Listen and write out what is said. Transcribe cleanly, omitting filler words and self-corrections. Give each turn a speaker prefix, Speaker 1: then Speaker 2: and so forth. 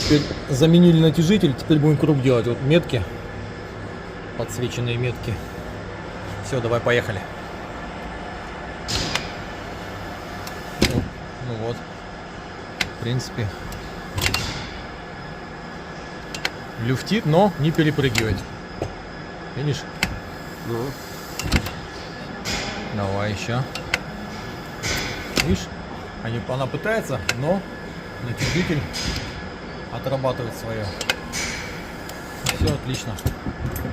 Speaker 1: Теперь заменили натяжитель, теперь будем круг делать. Вот метки, подсвеченные метки. Все, давай, поехали. Ну вот, в принципе, люфтит, но не перепрыгивает. Видишь?
Speaker 2: Ну.
Speaker 1: Давай еще. Видишь? Она пытается, но натяжитель отрабатывает свое. Все отлично.